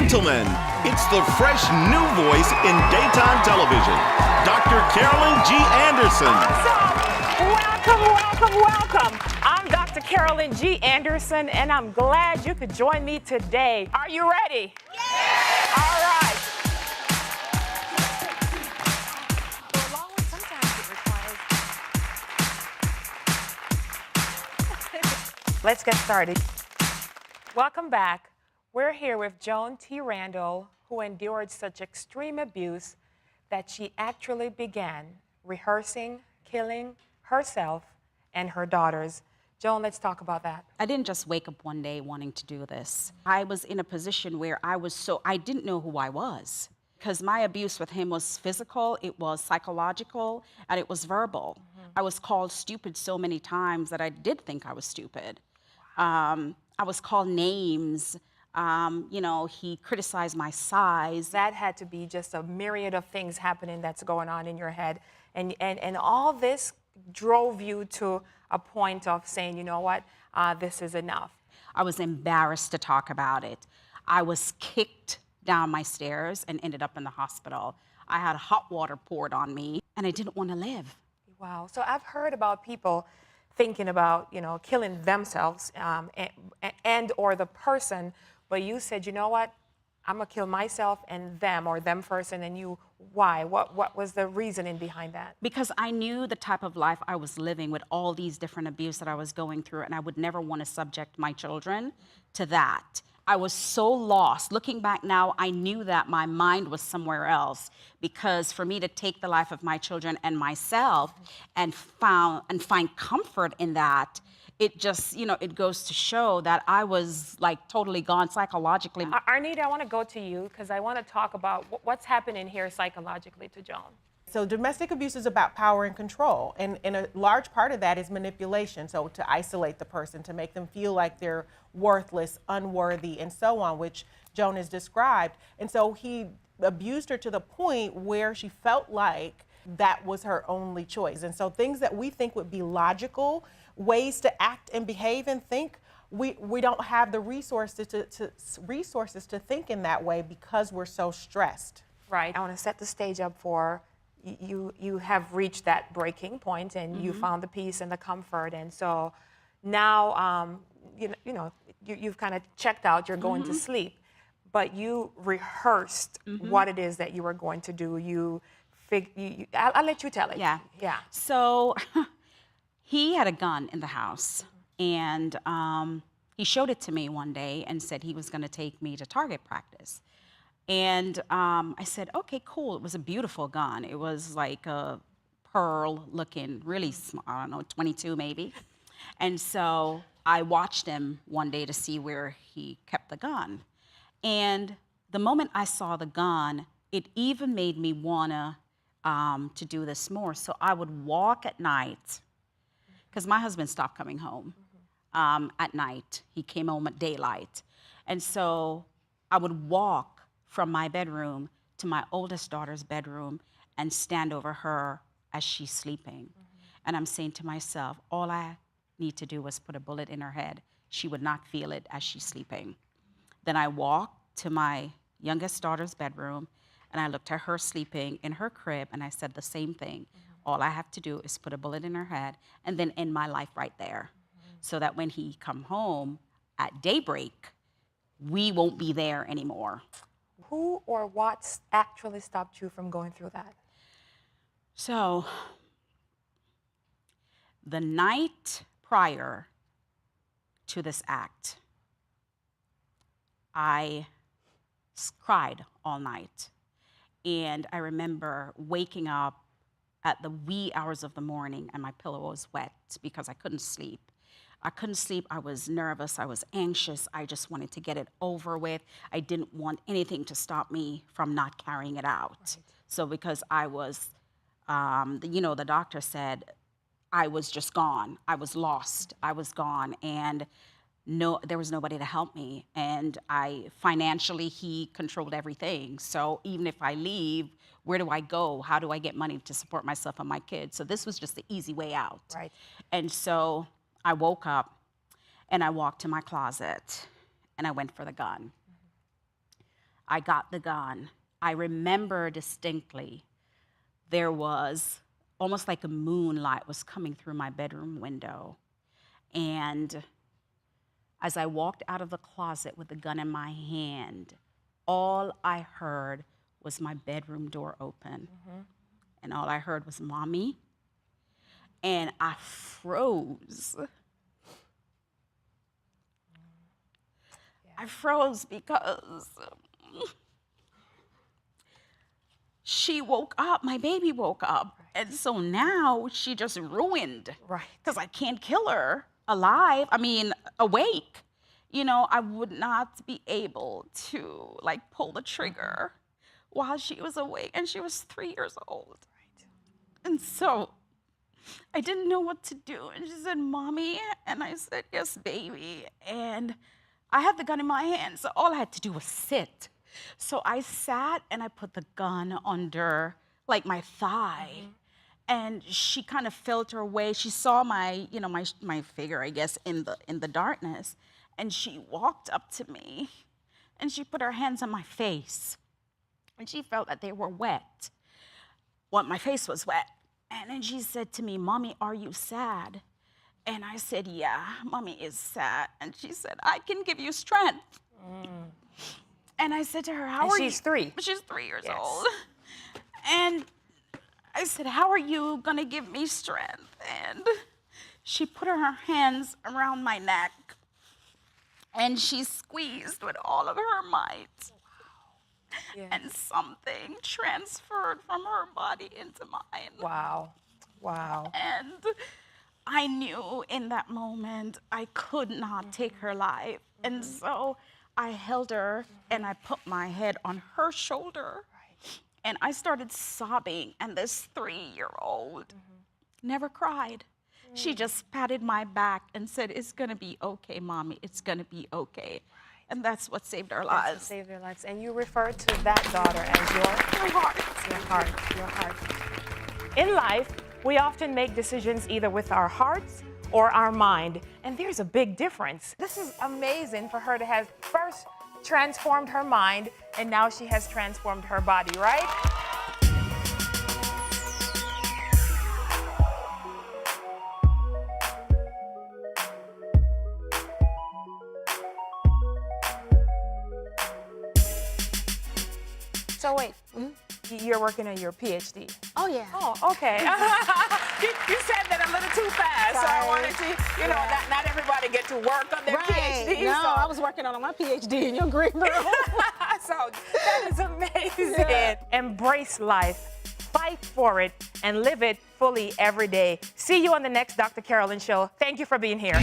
gentlemen, it's the fresh new voice in daytime television, Dr. Carolyn G. Anderson. Awesome! Welcome. I'm Dr. Carolyn G. Anderson, and I'm glad you could join me today. Are you ready? Yes! All right. So along with sometimes it requires... Let's get started. Welcome back. We're here with Joan T. Randall, who endured such extreme abuse that she actually began rehearsing killing herself and her daughters. Joan, let's talk about that. I didn't just wake up one day wanting to do this. I was in a position where I didn't know who I was, because my abuse with him was physical, it was psychological, and it was verbal. I was called stupid so many times that I did think I was stupid. I was called names. He criticized my size. That had to be just a myriad of things happening that's going on in your head. And all this drove you to a point of saying, you know what, this is enough. I was embarrassed to talk about it. I was kicked down my stairs and ended up in the hospital. I had hot water poured on me, and I didn't want to live. Wow. So I've heard about people thinking about, killing themselves and or the person, but you said, you know what, I'm gonna kill myself and them, or them first, and then you. Why? What was the reasoning behind that? Because I knew the type of life I was living with all these different abuse that I was going through, and I would never want to subject my children to that. I was so lost. Looking back now, I knew that my mind was somewhere else, because for me to take the life of my children and myself and find comfort in that, it just, it goes to show that I was like totally gone psychologically. Arnita, I want to go to you because I want to talk about what's happening here psychologically to Joan. So domestic abuse is about power and control, and a large part of that is manipulation. So to isolate the person, to make them feel like they're worthless, unworthy, and so on, which Joan has described. And so he abused her to the point where she felt like that was her only choice. And so things that we think would be logical ways to act and behave and think, we don't have the resources to think in that way because we're so stressed. Right. I want to set the stage up for you have reached that breaking point, and you found the peace and the comfort, and so now you've kind of checked out, you're going to sleep, but you rehearsed what it is that you were going to do. I'll let you tell it. Yeah. So he had a gun in the house, and he showed it to me one day and said he was going to take me to target practice. And I said, okay, cool. It was a beautiful gun. It was like a pearl looking, really small, I don't know, 22 maybe. And so I watched him one day to see where he kept the gun. And the moment I saw the gun, it even made me wanna to do this more. So I would walk at night, because my husband stopped coming home at night. He came home at daylight. And so I would walk from my bedroom to my oldest daughter's bedroom and stand over her as she's sleeping. And I'm saying to myself, all I need to do was put a bullet in her head. She would not feel it as she's sleeping. Then I walked to my youngest daughter's bedroom, and I looked at her sleeping in her crib, and I said the same thing. All I have to do is put a bullet in her head and then end my life right there. So that when he come home at daybreak, we won't be there anymore. Who or what actually stopped you from going through that? So, the night prior to this act, I cried all night. And I remember waking up at the wee hours of the morning and my pillow was wet because I couldn't sleep. I was nervous, I was anxious, I just wanted to get it over with. I didn't want anything to stop me from not carrying it out. Right. So because I was, the doctor said I was just gone, I was lost, I was gone, and there was nobody to help me. And financially, he controlled everything. So even if I leave, where do I go? How do I get money to support myself and my kids? So this was just the easy way out. Right. And so I woke up and I walked to my closet and I went for the gun. I got the gun. I remember distinctly there was almost like a moonlight was coming through my bedroom window. And as I walked out of the closet with the gun in my hand, all I heard was my bedroom door open. And all I heard was, "Mommy." And I froze. I froze because she woke up, my baby woke up. And so now she just ruined. Right. Because I can't kill her alive, awake. You know, I would not be able to like pull the trigger while she was awake, and she was 3 years old. Right. And so I didn't know what to do. And she said, "Mommy," and I said, "Yes, baby." And I had the gun in my hand, so all I had to do was sit. So I sat and I put the gun under like my thigh. And she kind of felt her way. She saw my, my figure, I guess, in the darkness. And she walked up to me and she put her hands on my face. And she felt that they were wet. Well, my face was wet. And then she said to me, "Mommy, are you sad?" And I said, "Yeah, Mommy is sad." And she said, "I can give you strength." And I said to her, "How are you?" She's 3. She's 3 years Yes. old. And I said, "How are you gonna give me strength?" And she put her hands around my neck and she squeezed with all of her might. Yes. And something transferred from her body into mine. Wow. Wow. And I knew in that moment I could not take her life. And so I held her and I put my head on her shoulder. And I started sobbing, and this 3-year-old never cried. She just patted my back and said, "It's gonna be okay, Mommy, it's gonna be okay." And that's what saved our That's what lives. saved their lives. And you refer to that daughter as My heart. your heart, your heart. In life, we often make decisions either with our hearts or our mind, and there's a big difference. This is amazing for her to have first transformed her mind, and now she has transformed her body, right? So wait, you're working on your PhD. Oh, yeah. Oh, okay. you said that a little too fast, so I Sorry. wanted to, not everybody get to work on their PhD. No, so. I was working on my PhD in your green room. So that is amazing. Yeah. Embrace life, fight for it, and live it fully every day. See you on the next Dr. Carolyn Show. Thank you for being here.